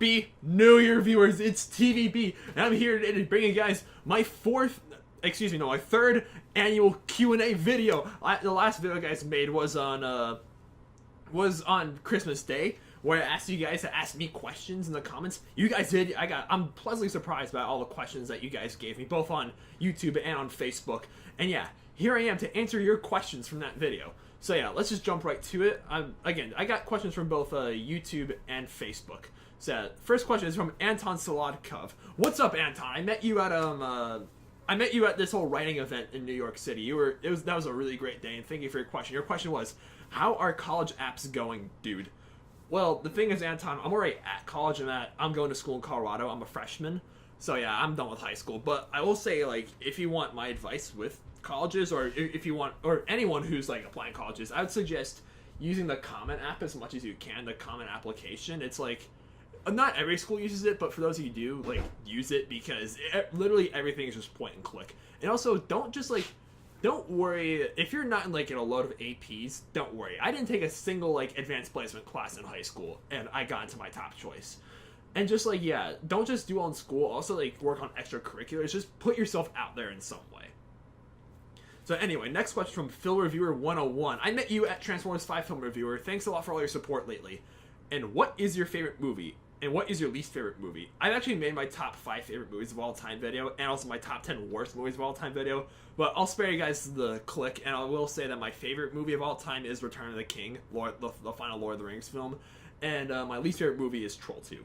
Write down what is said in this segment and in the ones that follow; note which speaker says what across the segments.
Speaker 1: Happy New Year, viewers! It's TVB, and I'm here today to bring you guys my my third annual Q&A video. The last video I guys made was on Christmas Day, where I asked you guys to ask me questions in the comments. You guys did. I'm pleasantly surprised by all the questions that you guys gave me, both on YouTube and on Facebook. And yeah, here I am to answer your questions from that video. So yeah, let's just jump right to it. Again, I got questions from both YouTube and Facebook. So first question is from Anton Saladkov. What's up, Anton? I met you at this whole writing event in New York City. That was a really great day, and thank you for your question. Your question was, how are college apps going, dude? Well, the thing is, Anton, I'm already at college. I'm going to school in Colorado. I'm a freshman. So yeah, I'm done with high school. But I will say, like, if you want my advice with colleges, or if you want, or anyone who's like applying colleges, I would suggest using the Common App as much as you can. The Common application. It's like, not every school uses it, but for those of you who do, like, use it, because literally everything is just point and click. And also, don't worry if you're not in a load of APs. Don't worry. I didn't take a single advanced placement class in high school, and I got into my top choice. And just yeah, don't just do all in school. Also work on extracurriculars. Just put yourself out there in some way. So anyway, next question from Film Reviewer 101. I met you at Transformers 5 Film Reviewer. Thanks a lot for all your support lately. And what is your favorite movie? And what is your least favorite movie? I've actually made my top 5 favorite movies of all time video, and also my top 10 worst movies of all time video. But I'll spare you guys the click, and I will say that my favorite movie of all time is Return of the King, the final Lord of the Rings film. And my least favorite movie is Troll 2.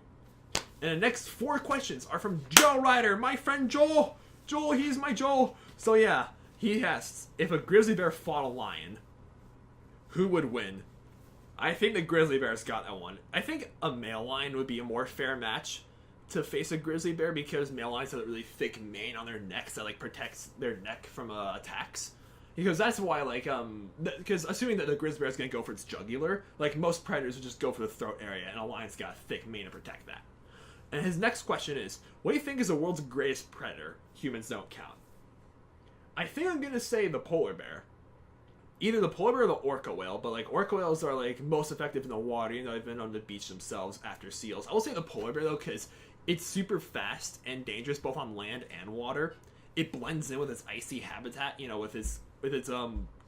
Speaker 1: And the next 4 questions are from Joe Ryder, my friend Joel. Joel, he's my Joel. So yeah, he asks, if a grizzly bear fought a lion, who would win? I think the grizzly bear's got that one. I think a male lion would be a more fair match to face a grizzly bear, because male lions have a really thick mane on their necks that protects their neck from attacks. Because that's why because assuming that the grizzly bear is going to go for its jugular, most predators would just go for the throat area, and a lion's got a thick mane to protect that. And his next question is, what do you think is the world's greatest predator? Humans don't count. I think I'm going to say the polar bear. Either the polar bear or the orca whale, but orca whales are most effective in the water, they've been on the beach themselves after seals. I will say the polar bear though, because it's super fast and dangerous both on land and water. It blends in with its icy habitat, with its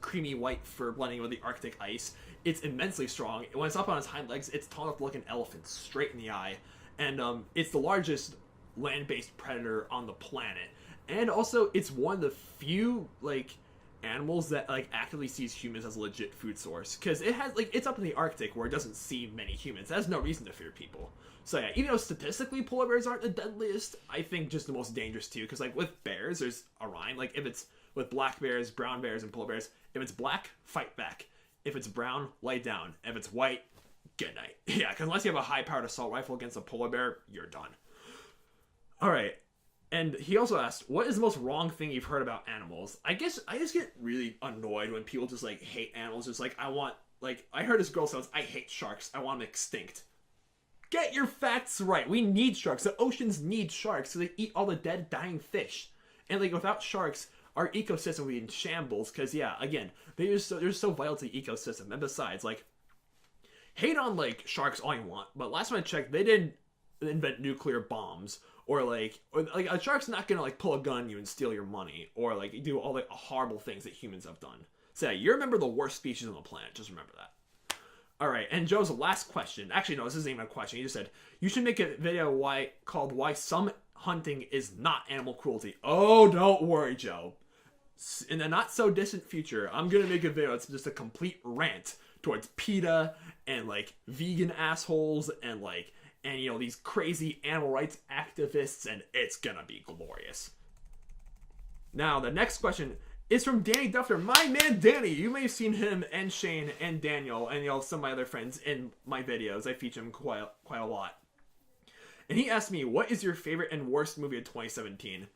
Speaker 1: creamy white fur blending with the Arctic ice. It's immensely strong. When it's up on its hind legs, it's tall enough to look an elephant straight in the eye. And it's the largest land-based predator on the planet. And also, it's one of the few animals that actively sees humans as a legit food source, because it has it's up in the Arctic where it doesn't see many humans. It has no reason to fear people. So yeah, even though statistically polar bears aren't the deadliest, I think just the most dangerous too, because with bears there's a rhyme. If it's with black bears, brown bears, and polar bears, if it's black, fight back. If it's brown, lay down. If it's white, good night. Yeah, because unless you have a high-powered assault rifle against a polar bear, you're done. Alright. And he also asked, what is the most wrong thing you've heard about animals? I guess I just get really annoyed when people just hate animals. Just I heard this girl says, I hate sharks. I want them extinct. Get your facts right. We need sharks. The oceans need sharks, so they eat all the dead, dying fish. And without sharks, our ecosystem would be in shambles. Because yeah, again, they're so vital to the ecosystem. And besides, hate on sharks all you want, but last time I checked, they didn't invent nuclear bombs. Or a shark's not gonna pull a gun on you and steal your money, or do all the horrible things that humans have done. So yeah, you remember the worst species on the planet. Just remember that. All right, and Joe's last question. Actually, no, this isn't even a question. He just said you should make a video called "Why Some Hunting Is Not Animal Cruelty." Oh, don't worry, Joe. In the not so distant future, I'm gonna make a video that's just a complete rant towards PETA and vegan assholes and these crazy animal rights activists, and it's gonna be glorious. Now, the next question is from Danny Duffer, my man Danny. You may have seen him and Shane and Daniel and some of my other friends in my videos. I feature him quite a lot. And he asked me, what is your favorite and worst movie of 2017?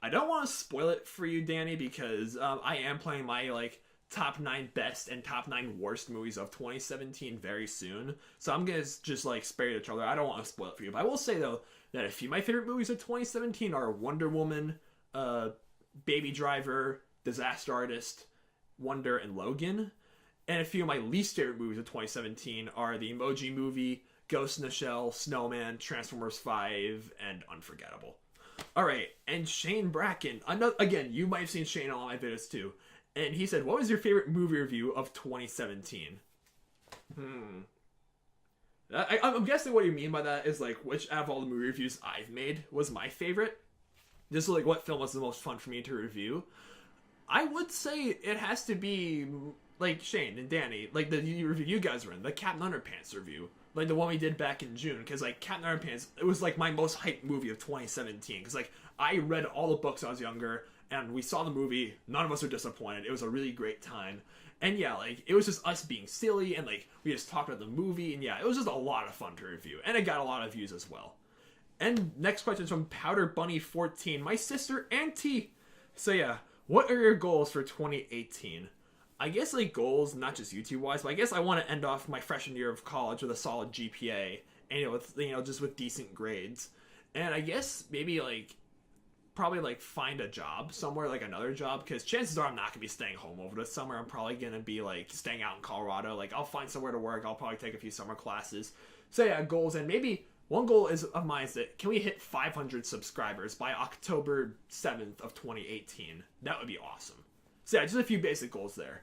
Speaker 1: I don't want to spoil it for you, Danny, because I am playing my top 9 best and top 9 worst movies of 2017 very soon. So I'm going to just spare you the trouble. I don't want to spoil it for you. But I will say though that a few of my favorite movies of 2017 are Wonder Woman, Baby Driver, Disaster Artist, Wonder, and Logan. And a few of my least favorite movies of 2017 are The Emoji Movie, Ghost in the Shell, Snowman, Transformers 5, and Unforgettable. Alright, and Shane Bracken. Again, you might have seen Shane on all my videos too. And he said, what was your favorite movie review of 2017? I'm guessing what you mean by that is like which out of all the movie reviews I've made was my favorite. Just like what film was the most fun for me to review. I would say it has to be like Shane and Danny, like the review you guys were in, the Captain Underpants review, like the one we did back in June, because like Captain Underpants, it was like my most hyped movie of 2017, because like I read all the books when I was younger, and we saw the movie, none of us were disappointed, it was a really great time, and yeah, like it was just us being silly, and like we just talked about the movie, and yeah, it was just a lot of fun to review, and it got a lot of views as well. And next question is from Powder Bunny 14, my sister Auntie. So yeah, what are your goals for 2018? I guess like goals, not just YouTube wise, but I guess I want to end off my freshman year of college with a solid GPA, and with just with decent grades. And I guess maybe like probably like find a job somewhere, like another job, because chances are I'm not gonna be staying home over the summer. I'm probably gonna be like staying out in Colorado. Like I'll find somewhere to work. I'll probably take a few summer classes. So yeah, goals, and maybe one goal of mine is that can we hit 500 subscribers by October 7th of 2018? That would be awesome. So yeah, just a few basic goals there.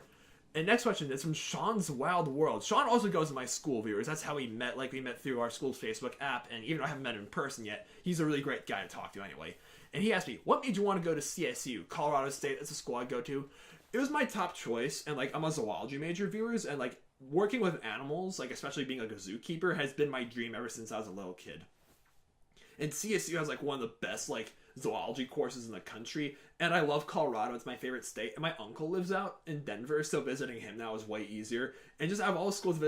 Speaker 1: And next question is from Sean's Wild World. Sean also goes to my school, viewers. That's how we met. Like, we met through our school's Facebook app, and even though I haven't met him in person yet, he's a really great guy to talk to anyway. And he asked me, what made you want to go to CSU, Colorado State? That's a school I go to. It was my top choice, and like I'm a zoology major, viewers, and like working with animals, like especially being like a zookeeper, has been my dream ever since I was a little kid. And CSU has like one of the best like zoology courses in the country, and I love Colorado. It's my favorite state, and my uncle lives out in Denver, so visiting him now is way easier. And just out of all the schools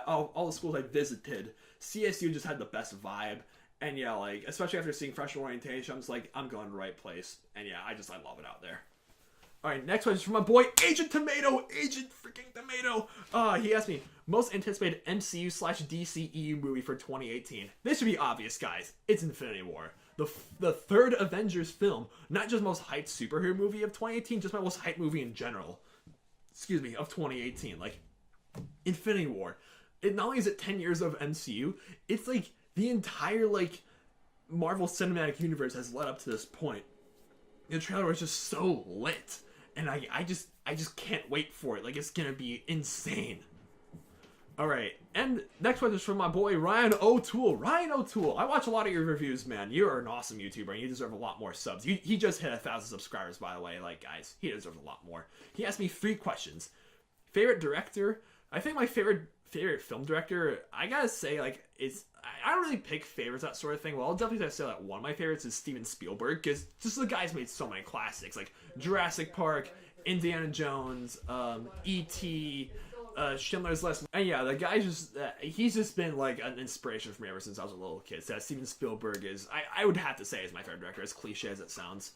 Speaker 1: all the schools I visited, CSU just had the best vibe. And yeah, like especially after seeing freshman orientation, I'm just like, I'm going to the right place. And yeah, I love it out there. All right, next one is from my boy Agent Tomato. Agent freaking Tomato. He asked me, most anticipated MCU/DCEU movie for 2018. This should be obvious, guys. It's Infinity War. The third Avengers film. Not just most hyped superhero movie of 2018, just my most hyped movie in general. Excuse me, of 2018. Like, Infinity War. It not only is it 10 years of MCU, it's like the entire, like, Marvel Cinematic Universe has led up to this point. The trailer was just so lit. And I just can't wait for it. Like, it's gonna be insane. Alright, and next one is from my boy Ryan O'Toole. Ryan O'Toole, I watch a lot of your reviews, man. You're an awesome YouTuber, and you deserve a lot more subs. He just hit 1,000 subscribers, by the way. Like, guys, he deserves a lot more. He asked me 3 questions. Favorite director? I think my favorite film director, I gotta say, like, I don't really pick favorites, that sort of thing. Well, I'll definitely say that one of my favorites is Steven Spielberg, because just the guy's made so many classics, like Jurassic Park, Indiana Jones, E.T., Schindler's List. And yeah, the guy he's just been like an inspiration for me ever since I was a little kid. So Steven Spielberg is, I would have to say, is my favorite director, as cliche as it sounds.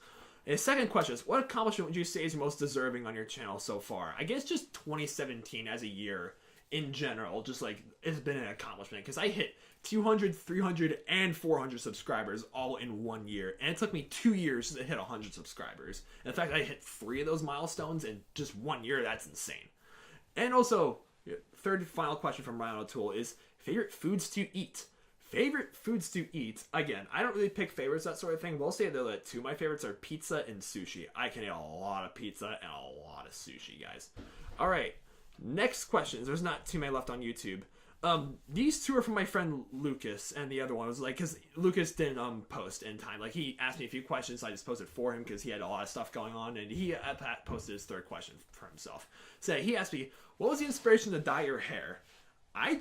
Speaker 1: And the second question is, what accomplishment would you say is most deserving on your channel so far? I guess just 2017 as a year in general, just like it's been an accomplishment, because I hit 200, 300, and 400 subscribers all in 1 year, and it took me 2 years to hit 100 subscribers. In fact, I hit 3 of those milestones in just 1 year. That's insane. And also, third final question from Ryan O'Toole is favorite foods to eat. Favorite foods to eat. Again, I don't really pick favorites, that sort of thing, but I'll say that 2 of my favorites are pizza and sushi. I can eat a lot of pizza and a lot of sushi, guys. All right. Next questions. There's not too many left on YouTube. These 2 are from my friend Lucas, and the other one was like, because Lucas didn't post in time. Like, he asked me a few questions, so I just posted for him because he had a lot of stuff going on, and he posted his 3rd question for himself. So he asked me, what was the inspiration to dye your hair? I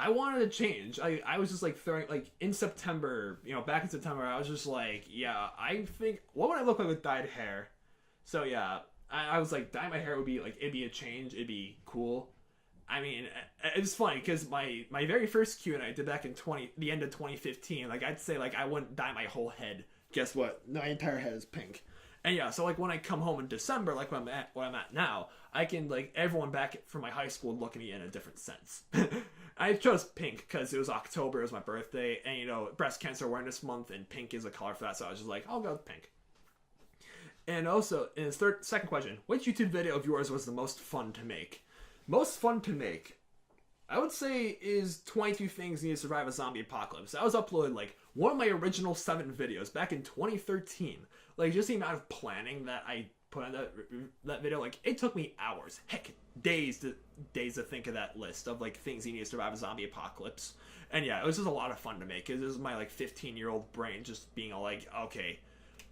Speaker 1: wanted to change. I was just like throwing, like in September, back in September, I was just like, yeah, I think, what would I look like with dyed hair? So yeah, I was like, dye my hair would be like, it'd be a change, it'd be cool. I mean, it's funny because my very first Q&A I did back in the end of 2015, like I'd say like I wouldn't dye my whole head. Guess what? My entire head is pink. And yeah, so like when I come home in December, like when I'm at now, I can like everyone back from my high school look at me in a different sense. I chose pink because it was October, it was my birthday, and Breast Cancer Awareness Month, and pink is a color for that, so I was just like, I'll go with pink. And also, in his second question, which YouTube video of yours was the most fun to make? Most fun to make. I would say is 22 Things Need to Survive a Zombie Apocalypse. That was uploaded like one of my original 7 videos back in 2013. Like just the amount of planning that I put on that video, like it took me hours, heck, days to think of that list of like things you need to survive a zombie apocalypse. And yeah, it was just a lot of fun to make. It was my like 15-year-old brain just being all like, okay,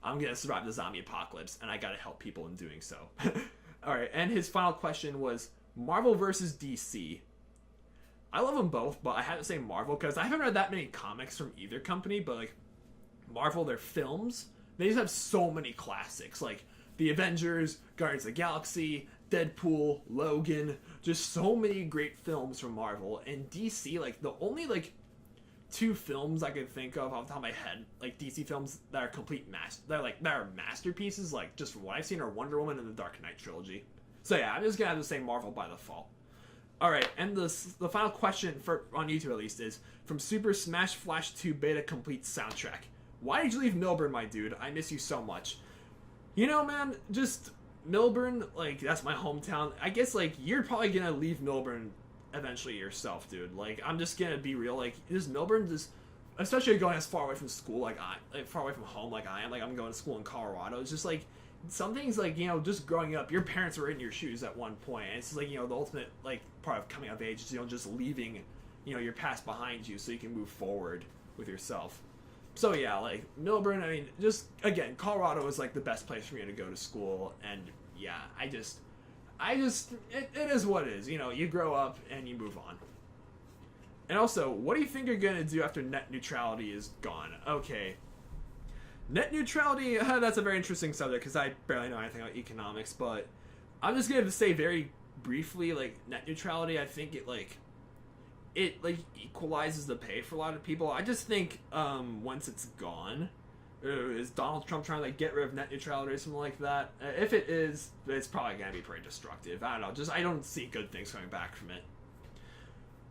Speaker 1: I'm gonna survive the zombie apocalypse, and I gotta help people in doing so. All right, and his final question was Marvel versus DC. I love them both, but I have to say Marvel because I haven't read that many comics from either company. But like Marvel, their films, they just have so many classics like The Avengers, Guardians of the Galaxy, Deadpool, Logan, just so many great films from Marvel. And DC, like the only like 2 films I can think of off the top of my head, like DC films that are that are masterpieces, like just from what I've seen, are Wonder Woman and the Dark Knight trilogy. So yeah, I'm just gonna have to say Marvel by default. All right, and the final question for on YouTube at least is from Super Smash Flash 2 Beta Complete Soundtrack. Why did you leave Milburn, my dude? I miss you so much. You know, man, just Milburn, like, that's my hometown. I guess, like, you're probably gonna leave Milburn eventually yourself, dude. Like, I'm just gonna be real. Like, this Milburn, just, especially going as far away from school, like, far away from home, like I am. Like, I'm going to school in Colorado. It's just, like, some things, like, you know, just growing up, your parents were in your shoes at one point. And it's just, like, you know, the ultimate, like, part of coming of age is, you know, just leaving, you know, your past behind you so you can move forward with yourself. So yeah, like Milburn, I mean, just again, Colorado is like the best place for me to go to school, and yeah, it is what it is. You know, you grow up and you move on. And also, what do you think you're gonna do after net neutrality is gone? Okay, net neutrality, that's a very interesting subject because I barely know anything about economics, but I'm just gonna say very briefly, like net neutrality, I think it equalizes the pay for a lot of people. I just think once it's gone, is Donald Trump trying to like get rid of net neutrality or something like that? If it is, it's probably gonna be pretty destructive. I don't know. Just I don't see good things coming back from it.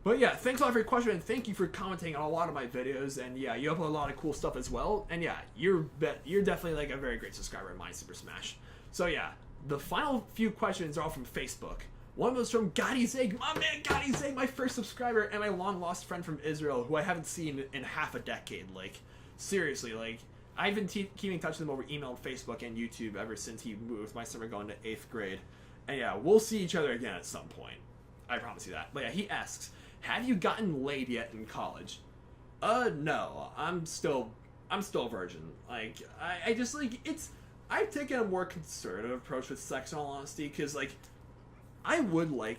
Speaker 1: But yeah, thanks a lot for your question, and thank you for commenting on a lot of my videos. And yeah, you upload a lot of cool stuff as well. And yeah, you're definitely like a very great subscriber of mine, Super Smash. So yeah, the final few questions are all from Facebook. One was from Gotti Zig, my man Gotti Zig, my first subscriber, and my long lost friend from Israel, who I haven't seen in half a decade. Like, seriously, like, I've been keeping in touch with him over email, Facebook, and YouTube ever since he moved my summer going to 8th grade. And yeah, we'll see each other again at some point. I promise you that. But yeah, he asks, have you gotten laid yet in college? No. I'm still a virgin. Like, I just, like, I've taken a more conservative approach with sex, in all honesty, because, like, I would want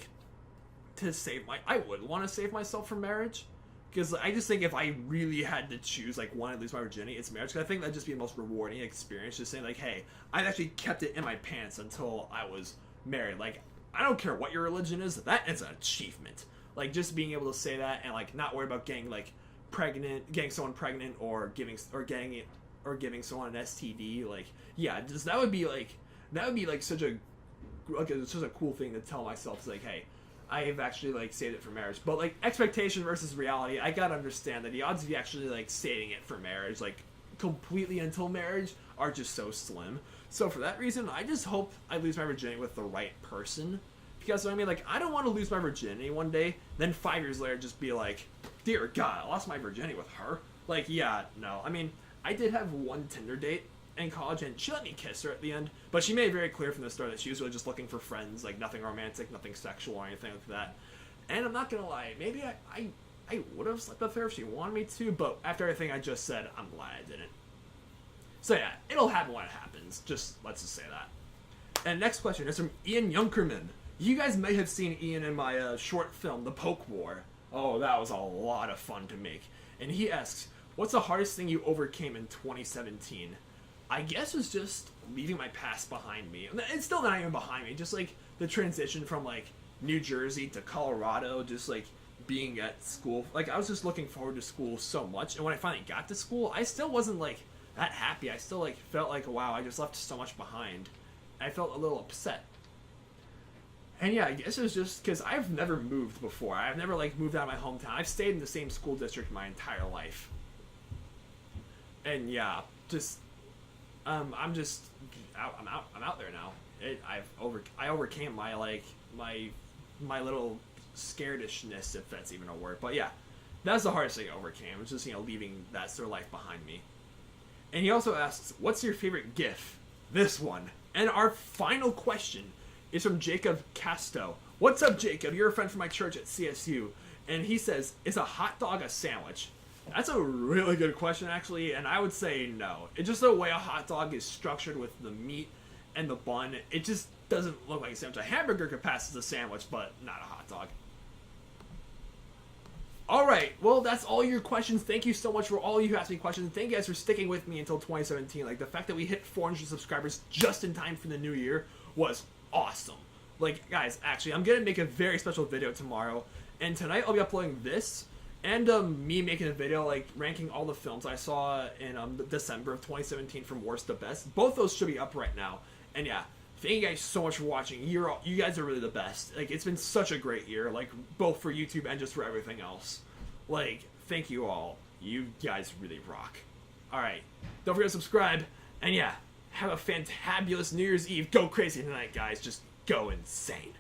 Speaker 1: to save myself from marriage, because I just think if I really had to choose, like, one to lose my virginity, it's marriage. Because I think that'd just be the most rewarding experience, just saying, like, hey, I actually kept it in my pants until I was married. Like, I don't care what your religion is, that is an achievement. Like, just being able to say that and, like, not worry about getting someone pregnant or giving someone an STD, like, yeah, just that would be such a it's just a cool thing to tell myself. It's like, hey, I have actually like saved it for marriage. But like expectation versus reality, I gotta understand that the odds of you actually like saving it for marriage, like completely until marriage, are just so slim. So for that reason, I just hope I lose my virginity with the right person. Because I mean, like, I don't want to lose my virginity one day, then 5 years later just be like, dear God, I lost my virginity with her. Like, yeah, no. I mean, I did have one Tinder date in college, and she let me kiss her at the end, but she made it very clear from the start that she was really just looking for friends, like nothing romantic, nothing sexual or anything like that. And I'm not gonna lie, maybe I would have slept with her if she wanted me to, but after everything I just said, I'm glad I didn't. So yeah, it'll happen when it happens, let's just say that. And next question is from Ian Junkerman. You guys may have seen Ian in my short film, The Poke War. Oh, that was a lot of fun to make. And he asks, what's the hardest thing you overcame in 2017? I guess it's just leaving my past behind me. It's still not even behind me, just like the transition from like New Jersey to Colorado, just like being at school. Like I was just looking forward to school so much, and when I finally got to school, I still wasn't like that happy. I still like felt like, wow, I just left so much behind. I felt a little upset. And yeah, I guess it was just because I've never moved before. I've never like moved out of my hometown. I've stayed in the same school district my entire life. And yeah, just I'm out there now. I overcame my little scaredishness, if that's even a word. But yeah, that's the hardest thing I overcame. It's just, leaving that sort of life behind me. And he also asks, what's your favorite GIF? This one. And our final question is from Jacob Casto. What's up, Jacob? You're a friend from my church at CSU. And he says, is a hot dog a sandwich? That's a really good question, actually, and I would say no. It's just the way a hot dog is structured with the meat and the bun. It just doesn't look like a sandwich. A hamburger could pass as a sandwich, but not a hot dog. Alright, well, that's all your questions. Thank you so much for all you who asked me questions. Thank you guys for sticking with me until 2017. Like, the fact that we hit 400 subscribers just in time for the new year was awesome. Like, guys, actually, I'm gonna make a very special video tomorrow, and tonight I'll be uploading this, and me making a video, like, ranking all the films I saw in December of 2017 from worst to best. Both those should be up right now. And yeah, thank you guys so much for watching. You guys are really the best. Like, it's been such a great year, like, both for YouTube and just for everything else. Like, thank you all. You guys really rock. Alright, don't forget to subscribe, and yeah, have a fantabulous New Year's Eve. Go crazy tonight, guys. Just go insane.